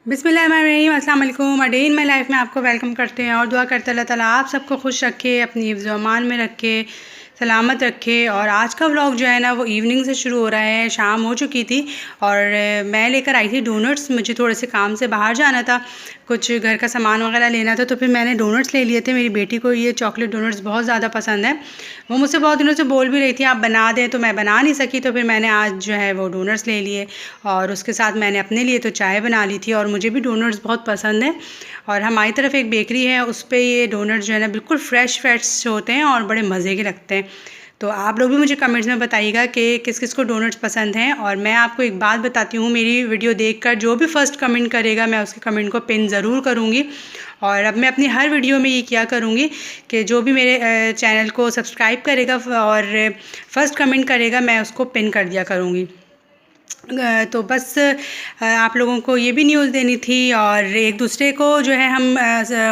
बिस्मिल्लाहिर्रहमानिर्रहीम, अस्सलाम वालेकुम। डे इन माई लाइफ में आपको वेलकम करते हैं और दुआ करते हैं अल्लाह ताला आप सबको खुश रखे, अपनी हिफ्ज़ व अमान में रखे, सलामत रखे। और आज का व्लॉग जो है ना वो इवनिंग से शुरू हो रहा है। शाम हो चुकी थी और मैं लेकर आई थी डोनट्स। मुझे थोड़े से काम से बाहर जाना था, कुछ घर का सामान वगैरह लेना था, तो फिर मैंने डोनट्स ले लिए थे। मेरी बेटी को ये चॉकलेट डोनट्स बहुत ज़्यादा पसंद है। वो मुझसे बहुत दिनों से बोल भी रही थी आप बना दें, तो मैं बना नहीं सकी, तो फिर मैंने आज जो है वो डोनट्स ले लिए और उसके साथ मैंने अपने लिए तो चाय बना ली थी। और मुझे भी डोनट्स बहुत पसंद है और हमारी तरफ एक बेकरी है, उस पर ये डोनट्स जो है ना बिल्कुल फ्रेश होते हैं और बड़े मज़े के लगते हैं। तो आप लोग भी मुझे कमेंट्स में बताइएगा कि किस किस को डोनट्स पसंद हैं। और मैं आपको एक बात बताती हूँ, मेरी वीडियो देखकर जो भी फर्स्ट कमेंट करेगा मैं उसके कमेंट को पिन ज़रूर करूँगी। और अब मैं अपनी हर वीडियो में ये किया करूँगी कि जो भी मेरे चैनल को सब्सक्राइब करेगा और फर्स्ट कमेंट करेगा मैं उसको पिन कर दिया करूँगी। तो बस आप लोगों को ये भी न्यूज़ देनी थी और एक दूसरे को जो है हम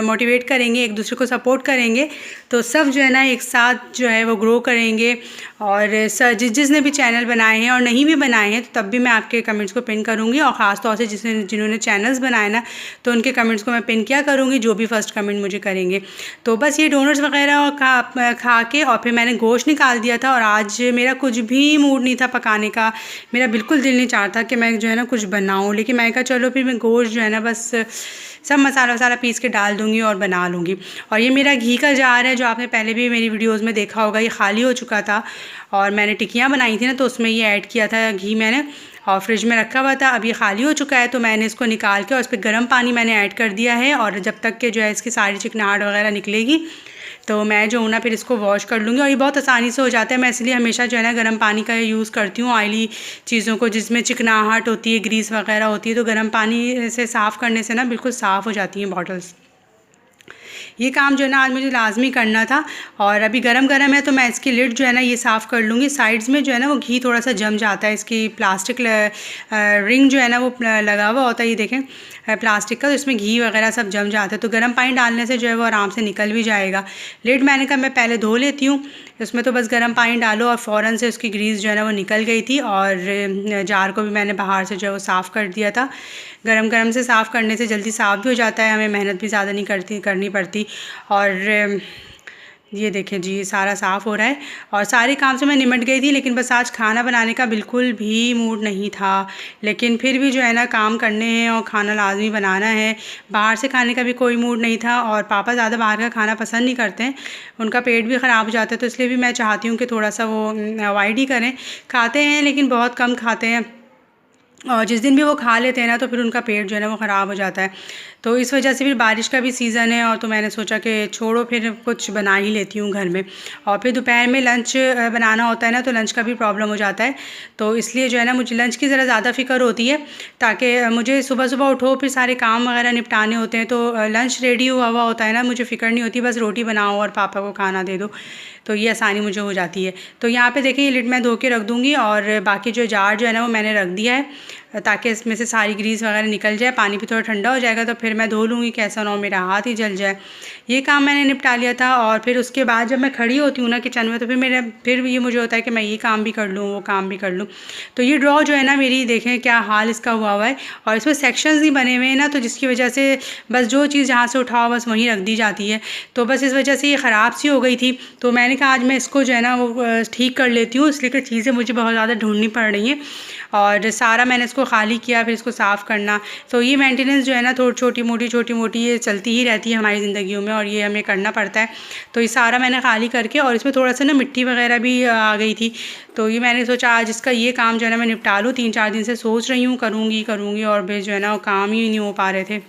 मोटिवेट करेंगे, एक दूसरे को सपोर्ट करेंगे, तो सब जो है ना एक साथ जो है वो ग्रो करेंगे। और जिसने भी चैनल बनाए हैं और नहीं भी बनाए हैं तो तब भी मैं आपके कमेंट्स को पिन करूँगी। और ख़ास तौर से जिन्होंने चैनल्स बनाए ना, तो उनके कमेंट्स को मैं पिन किया करूँगी, जो भी फर्स्ट कमेंट मुझे करेंगे। तो बस ये डोनट्स वगैरह खा के और फिर मैंने गोश्त निकाल दिया था। और आज मेरा कुछ भी मूड नहीं था पकाने का, मेरा बिल्कुल दिल नहीं चाहता कि मैं जो है ना कुछ बनाऊँ, लेकिन मैं कहा चलो फिर मैं गोश्त जो है ना बस सब मसाला वसाला पीस के डाल दूँगी और बना लूँगी। और ये मेरा घी का जार है, जो आपने पहले भी मेरी वीडियोस में देखा होगा, ये खाली हो चुका था और मैंने टिक्कियाँ बनाई थी ना, तो उसमें ये ऐड किया था घी मैंने और फ्रिज में रखा हुआ था। अब ये खाली हो चुका है, तो मैंने इसको निकाल के और इस पर गर्म पानी मैंने ऐड कर दिया है। और जब तक के जो है इसकी सारी चिकनाहट वगैरह निकलेगी तो मैं जो हूँ ना फिर इसको वॉश कर लूँगी। और ये बहुत आसानी से हो जाता है। मैं इसलिए हमेशा जो है ना गर्म पानी का यूज़ करती हूँ ऑयली चीज़ों को, जिसमें चिकनाहट होती है, ग्रीस वगैरह होती है, तो गर्म पानी से साफ़ करने से ना बिल्कुल साफ़ हो जाती हैं बॉटल्स। ये काम जो है ना आज मुझे लाजमी करना था। और अभी गरम गरम है तो मैं इसकी लिड जो है ना ये साफ़ कर लूँगी। साइड्स में जो है ना वो घी थोड़ा सा जम जाता है, इसकी प्लास्टिक रिंग जो है ना वो लगा हुआ होता है, ये देखें प्लास्टिक का, तो इसमें घी वगैरह सब जम जाता है। तो गर्म पानी डालने से जो है वो आराम से निकल भी जाएगा। लिड मैंने कहा मैं पहले धो लेती हूँ, उसमें तो बस गर्म पानी डालो और फ़ौरन से उसकी ग्रीस जो है ना वो निकल गई थी। और जार को भी मैंने बाहर से जो है वो साफ़ कर दिया था। गरम गरम से साफ़ करने से जल्दी साफ़ भी हो जाता है, हमें मेहनत भी ज़्यादा नहीं करनी पड़ती। और ये देखें जी सारा साफ़ हो रहा है और सारे काम से मैं निमट गई थी, लेकिन बस आज खाना बनाने का बिल्कुल भी मूड नहीं था। लेकिन फिर भी जो है ना काम करने हैं और खाना लाजमी बनाना है। बाहर से खाने का भी कोई मूड नहीं था और पापा ज़्यादा बाहर का खाना पसंद नहीं करते हैं, उनका पेट भी ख़राब हो जाता है, तो इसलिए भी मैं चाहती हूँ कि थोड़ा सा वो अवॉइड ही करें। खाते हैं लेकिन बहुत कम खाते हैं, और जिस दिन भी वो खा लेते हैं ना तो फिर उनका पेट जो है ना वो ख़राब हो जाता है। तो इस वजह से फिर बारिश का भी सीज़न है और तो मैंने सोचा कि छोड़ो फिर कुछ बना ही लेती हूँ घर में। और फिर दोपहर में लंच बनाना होता है ना, तो लंच का भी प्रॉब्लम हो जाता है, तो इसलिए जो है ना मुझे लंच की ज़रा ज़्यादा फ़िक्र होती है, ताकि मुझे सुबह सुबह उठो फिर सारे काम वगैरह निपटाने होते हैं, तो लंच रेडी हुआ हुआ होता है ना, मुझे फ़िक्र नहीं होती, बस रोटी बनाओ और पापा को खाना दे दो, तो ये आसानी मुझे हो जाती है। तो यहाँ पे देखिए ये लिड मैं धो के रख दूँगी और बाकी जो जार जो है ना वो मैंने रख दिया है, ताकि इसमें से सारी ग्रीस वगैरह निकल जाए। पानी भी थोड़ा ठंडा हो जाएगा तो फिर मैं धो लूँगी, कैसा ना हो मेरा हाथ ही जल जाए। ये काम मैंने निपटा लिया था। और फिर उसके बाद जब मैं खड़ी होती हूँ ना किचन में, तो फिर ये मुझे होता है कि मैं ये काम भी कर लूँ, वो काम भी कर लूँ। तो ये ड्रॉ जो है ना मेरी, देखें क्या हाल इसका हुआ है, और इसमें सेक्शंस नहीं बने हुए हैं ना, तो जिसकी वजह से बस जो चीज़ जहाँ से उठाओ बस वहीं रख दी जाती है। तो बस इस वजह से ये ख़राब सी हो गई थी, तो मैंने कहा आज मैं इसको जो है ना वो ठीक कर लेती हूँ, इसलिए कि चीज़ें मुझे बहुत ज़्यादा ढूंढनी पड़ रही हैं। और सारा मैंने इसको खाली किया, फिर इसको साफ़ करना, तो ये मेंटेनेंस जो है ना थोड़ी छोटी मोटी ये चलती ही रहती है हमारी ज़िंदगियों में और ये हमें करना पड़ता है। तो ये सारा मैंने खाली करके, और इसमें थोड़ा सा ना मिट्टी वगैरह भी आ गई थी, तो ये मैंने सोचा आज इसका ये काम जो है ना मैं निपटा लूँ। 3-4 दिन से सोच रही हूँ करूँगी और फिर जो है ना वो काम ही नहीं हो पा रहे थे।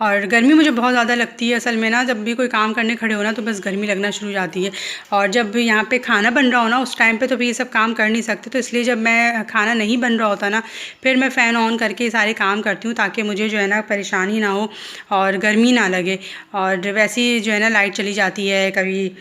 और गर्मी मुझे बहुत ज़्यादा लगती है असल में ना, जब भी कोई काम करने खड़े हो ना तो बस गर्मी लगना शुरू हो जाती है। और जब यहाँ पे खाना बन रहा हो ना उस टाइम पे तो फिर ये सब काम कर नहीं सकते, तो इसलिए जब मैं खाना नहीं बन रहा होता ना फिर मैं फ़ैन ऑन करके ये सारे काम करती हूँ, ताकि मुझे जो है ना परेशानी ना हो और गर्मी ना लगे। और वैसे ही जो है ना लाइट चली जाती है कभी,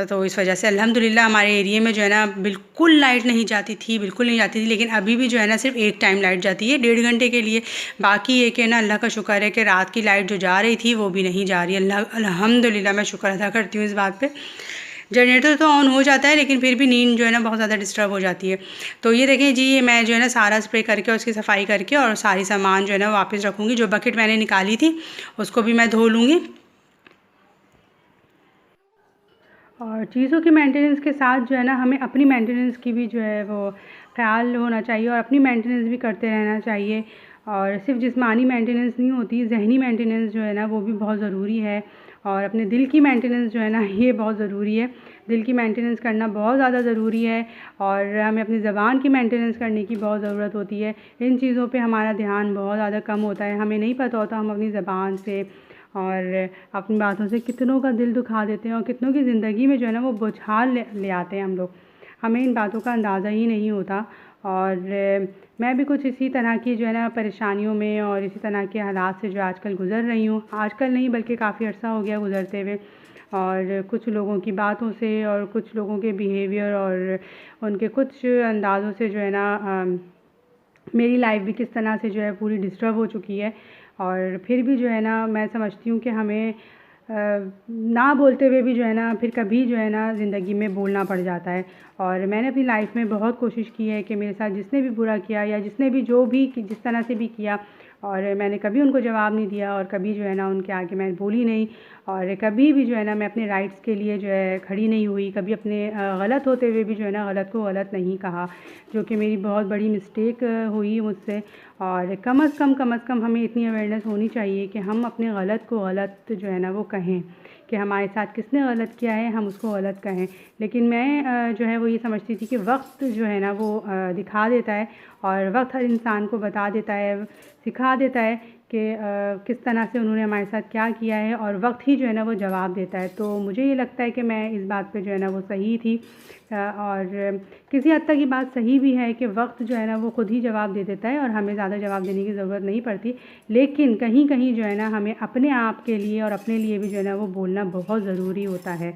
तो इस वजह से अल्हम्दुलिल्लाह हमारे एरिया में जो है ना बिल्कुल लाइट नहीं जाती थी, बिल्कुल नहीं जाती थी। लेकिन अभी भी जो है ना सिर्फ एक टाइम लाइट जाती है 1.5 घंटे के लिए। बाकी ये कि ना अल्लाह का शुक्र है कि रात की लाइट जो जा रही थी वो भी नहीं जा रही है। अल्हम्दुलिल्लाह मैं शुक्र अदा करती हूँ इस बात पे। जनरेटर तो ऑन हो जाता है लेकिन फिर भी नींद जो है ना बहुत ज़्यादा डिस्टर्ब हो जाती है। तो ये देखें जी, ये मैं जो है ना सारा स्प्रे करके और उसकी सफाई करके और सारी सामान जो है ना वापस रखूँगी। जो बकेट मैंने निकाली थी उसको भी मैं धो लूँगी। और चीज़ों की मेंटेनेंस के साथ जो है ना हमें अपनी मेंटेनेंस की भी जो है वो ख़्याल होना चाहिए और अपनी मेंटेनेंस भी करते रहना चाहिए। और सिर्फ जिस्मानी मेंटेनेंस नहीं होती, ज़हनी मेंटेनेंस जो है ना वो भी बहुत ज़रूरी है। और अपने दिल की मेंटेनेंस जो है ना ये बहुत ज़रूरी है। दिल की मेंटेनेंस करना बहुत ज़्यादा ज़रूरी है और हमें अपनी ज़बान की मेंटेनेंस करने की बहुत ज़रूरत होती है। इन चीज़ों पे हमारा ध्यान बहुत ज़्यादा कम होता है। हमें नहीं पता होता हम अपनी ज़बान से और अपनी बातों से कितनों का दिल दुखा देते हैं और कितनों की ज़िंदगी में जो है ना वो बोझाल ले आते हैं हम लोग। हमें इन बातों का अंदाज़ा ही नहीं होता। और मैं भी कुछ इसी तरह की जो है ना परेशानियों में और इसी तरह के हालात से जो आजकल गुज़र रही हूँ। आजकल नहीं बल्कि काफ़ी अर्सा हो गया गुज़रते हुए। और कुछ लोगों की बातों से और कुछ लोगों के बिहेवियर और उनके कुछ अंदाज़ों से जो है ना मेरी लाइफ भी किस तरह से जो है पूरी डिस्टर्ब हो चुकी है। और फिर भी जो है ना मैं समझती हूँ कि हमें ना बोलते हुए भी जो है ना फिर कभी जो है ना ज़िंदगी में बोलना पड़ जाता है। और मैंने अपनी लाइफ में बहुत कोशिश की है कि मेरे साथ जिसने भी बुरा किया या जिसने भी जो भी जिस तरह से भी किया, और मैंने कभी उनको जवाब नहीं दिया और कभी जो है ना उनके आगे मैं बोली नहीं। और कभी भी जो है ना मैं अपने राइट्स के लिए जो है खड़ी नहीं हुई। कभी अपने गलत होते हुए भी जो है ना गलत को गलत नहीं कहा, जो कि मेरी बहुत बड़ी मिस्टेक हुई मुझसे। और कम से कम हमें इतनी अवेयरनेस होनी चाहिए कि हम अपने गलत को गलत जो है ना वो कहें, कि हमारे साथ किसने गलत किया है हम उसको गलत कहें। लेकिन मैं जो है वो ये समझती थी कि वक्त जो है ना वो दिखा देता है और वक्त हर इंसान को बता देता है, सिखा देता है कि किस तरह से उन्होंने हमारे साथ क्या किया है और वक्त ही जो है ना वो जवाब देता है। तो मुझे ये लगता है कि मैं इस बात पे जो है ना वो सही थी। और किसी हद तक ये बात सही भी है कि वक्त जो है ना वो ख़ुद ही जवाब दे देता है और हमें ज़्यादा जवाब देने की ज़रूरत नहीं पड़ती। लेकिन कहीं कहीं जो है ना हमें अपने आप के लिए और अपने लिए भी जो है ना वो बोलना बहुत ज़रूरी होता है।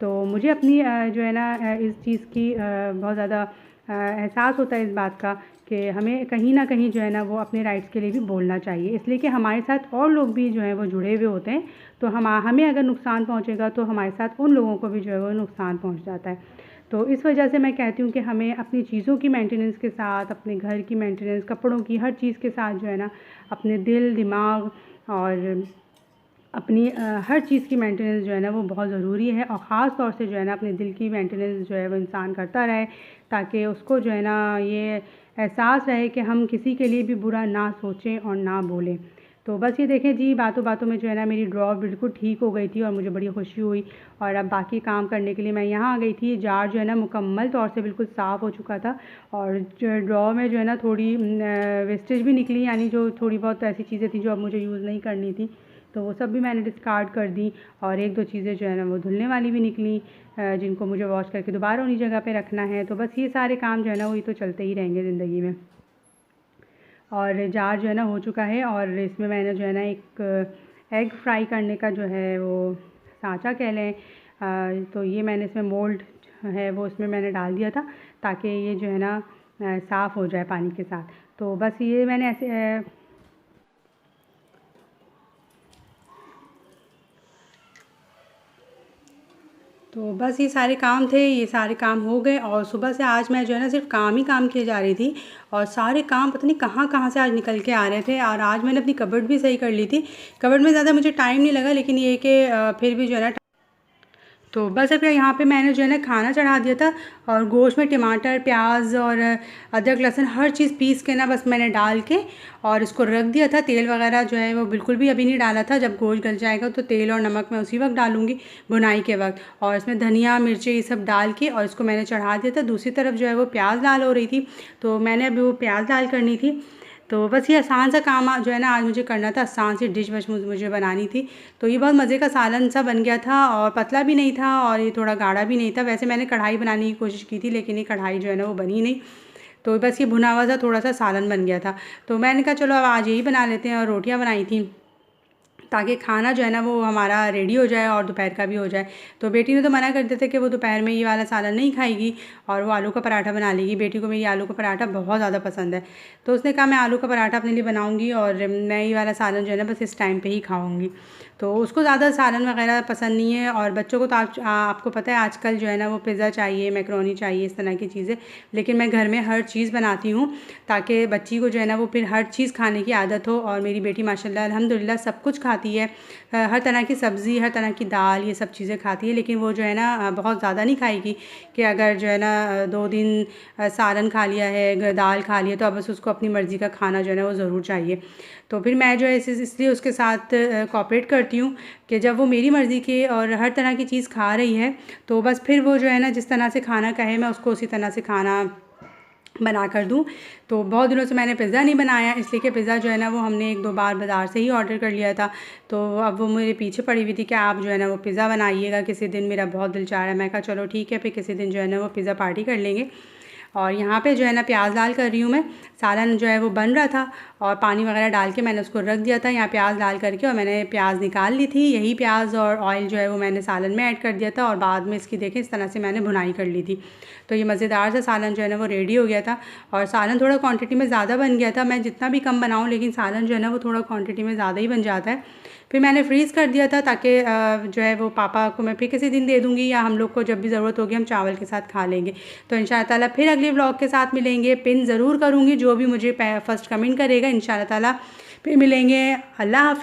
तो मुझे अपनी जो है ना इस चीज़ की बहुत ज़्यादा एहसास होता है इस बात का कि हमें कहीं ना कहीं जो है ना वो अपने राइट्स के लिए भी बोलना चाहिए, इसलिए कि हमारे साथ और लोग भी जो है वो जुड़े हुए होते हैं। तो हमें अगर नुकसान पहुंचेगा तो हमारे साथ उन लोगों को भी जो है वो नुकसान पहुंच जाता है। तो इस वजह से मैं कहती हूँ कि हमें अपनी चीज़ों की मेंटेनेंस के साथ, अपने घर की मेंटेनेंस, कपड़ों की, हर चीज़ के साथ जो है ना अपने दिल, दिमाग और अपनी हर चीज़ की मेंटेनेंस जो है ना वो बहुत ज़रूरी है। और ख़ास तौर से जो है ना अपने दिल की मेंटेनेंस जो है वो इंसान करता रहे, ताकि उसको जो है ना ये एहसास रहे कि हम किसी के लिए भी बुरा ना सोचें और ना बोलें। तो बस ये देखें जी, बातों बातों में जो है ना मेरी ड्रॉ बिल्कुल ठीक हो गई थी और मुझे बड़ी खुशी हुई। और अब बाकी काम करने के लिए मैं यहाँ आ गई थी। जार जो है ना मुकम्मल तौर से बिल्कुल साफ़ हो चुका था और जो ड्रॉ में जो है ना थोड़ी वेस्टेज भी निकली, यानी जो थोड़ी बहुत ऐसी चीज़ें थी जो अब मुझे यूज़ नहीं करनी थी, तो वो सब भी मैंने डिस्कार्ड कर दी। और एक दो चीज़ें जो है ना वो धुलने वाली भी निकली, जिनको मुझे वॉश करके दोबारा उन्हीं जगह पे रखना है। तो बस ये सारे काम जो है ना वो ये तो चलते ही रहेंगे ज़िंदगी में। और जार जो है ना हो चुका है और इसमें मैंने जो है ना एक एग फ्राई करने का जो है वो सांचा कह लें, तो ये मैंने इसमें मोल्ड है वो इसमें मैंने डाल दिया था ताकि ये जो है ना साफ़ हो जाए पानी के साथ। तो बस ये मैंने ऐसे तो बस ये सारे काम थे, ये सारे काम हो गए। और सुबह से आज मैं जो है ना सिर्फ काम ही काम किए जा रही थी और सारे काम पता नहीं कहाँ कहाँ से आज निकल के आ रहे थे। और आज मैंने अपनी कबर्ड भी सही कर ली थी। कबर्ड में ज़्यादा मुझे टाइम नहीं लगा, लेकिन ये कि फिर भी जो है ना, तो बस अब यहाँ पे मैंने जो है ना खाना चढ़ा दिया था और गोश्त में टमाटर, प्याज और अदरक, लहसुन हर चीज़ पीस के ना बस मैंने डाल के और इसको रख दिया था। तेल वगैरह जो है वो बिल्कुल भी अभी नहीं डाला था। जब गोश्त गल जाएगा तो तेल और नमक मैं उसी वक्त डालूँगी, भुनाई के वक्त। और इसमें धनिया, मिर्ची ये सब डाल के और इसको मैंने चढ़ा दिया था। दूसरी तरफ जो है वो प्याज लाल हो रही थी, तो मैंने अभी वो प्याज लाल करनी थी। तो बस ये आसान सा काम जो है ना आज मुझे करना था, आसान सी डिश बस मुझे बनानी थी। तो ये बहुत मज़े का सालन सा बन गया था और पतला भी नहीं था और ये थोड़ा गाढ़ा भी नहीं था। वैसे मैंने कढ़ाई बनाने की कोशिश की थी, लेकिन ये कढ़ाई जो है ना वो बनी नहीं। तो बस ये भुना हुआ सा थोड़ा सा सालन बन गया था। तो मैंने कहा चलो अब आज यही बना लेते हैं। और रोटियाँ बनाई थी, ताकि खाना जो है ना वो हमारा रेडी हो जाए और दोपहर का भी हो जाए। तो बेटी ने तो मना कर दिया था कि वो दोपहर में ये वाला सालन नहीं खाएगी और वो आलू का पराठा बना लेगी। बेटी को मेरी आलू का पराठा बहुत ज़्यादा पसंद है, तो उसने कहा मैं आलू का पराठा अपने लिए बनाऊँगी और मैं ये वाला सालन जो है ना बस इस टाइम पर ही खाऊँगी। तो उसको ज़्यादा सालन वगैरह पसंद नहीं है, और बच्चों को तो आपको पता है आजकल जो है ना वो पिज़्ज़ा चाहिए, मैकरोनी चाहिए, इस तरह की चीज़ें। लेकिन मैं घर में हर चीज़ बनाती हूँ ताकि बच्ची को जो है ना वो फिर हर चीज़ खाने की आदत हो। और मेरी बेटी माशाल्लाह अल्हम्दुलिल्लाह सब कुछ खाती है, हर तरह की सब्ज़ी, हर तरह की दाल, ये सब चीज़ें खाती है। लेकिन वो जो है ना बहुत ज़्यादा नहीं खाएगी कि अगर जो है ना 2 दिन सालन खा लिया है, दाल खा लिया, तो अब बस उसको अपनी मर्ज़ी का खाना जो है ना वो ज़रूर चाहिए। तो फिर मैं जो है इसलिए उसके साथ कोऑपरेट करती हूँ कि जब वो मेरी मर्ज़ी की और हर तरह की चीज़ खा रही है, तो बस फिर वो जो है ना जिस तरह से खाना कहे मैं उसको उसी तरह से खाना बना कर दूँ। तो बहुत दिनों से मैंने पिज़्ज़ा नहीं बनाया, इसलिए कि पिज़्ज़ा जो है ना वो हमने 1-2 बार बाज़ार से ही ऑर्डर कर लिया था। तो अब वो मेरे पीछे पड़ी हुई थी कि आप जो है ना वो पिज़्ज़ा बनाइएगा किसी दिन, मेरा बहुत दिल चाह रहा है। मैं कहा चलो ठीक है, फिर किसी दिन जो है ना वो पिज़्ज़ा पार्टी कर लेंगे। और यहाँ पे जो है ना प्याज डाल कर रही हूँ मैं। सालन जो है वो बन रहा था और पानी वगैरह डाल के मैंने उसको रख दिया था यहाँ प्याज डाल करके, और मैंने प्याज निकाल ली थी। यही प्याज और ऑयल जो है वो मैंने सालन में ऐड कर दिया था और बाद में इसकी देखें इस तरह से मैंने भुनाई कर ली थी। तो ये मज़ेदार सा सालन जो है ना वो रेडी हो गया था। और सालन थोड़ा क्वांटिटी में ज़्यादा बन गया था, मैं जितना भी कम बनाऊँ लेकिन सालन जो है ना वो थोड़ा क्वांटिटी में ज़्यादा ही बन जाता है। फिर मैंने फ्रीज़ कर दिया था ताकि जो है वो पापा को मैं फिर किसी दिन दे दूँगी, या हम लोग को जब भी ज़रूरत होगी हम चावल के साथ खा लेंगे। तो इंशाअल्लाह ताला फिर अगले व्लॉग के साथ मिलेंगे। पिन ज़रूर करूँगी जो भी मुझे फर्स्ट कमेंट करेगा, इंशाअल्लाह ताला फिर मिलेंगे। अल्लाह हाफ़िज़।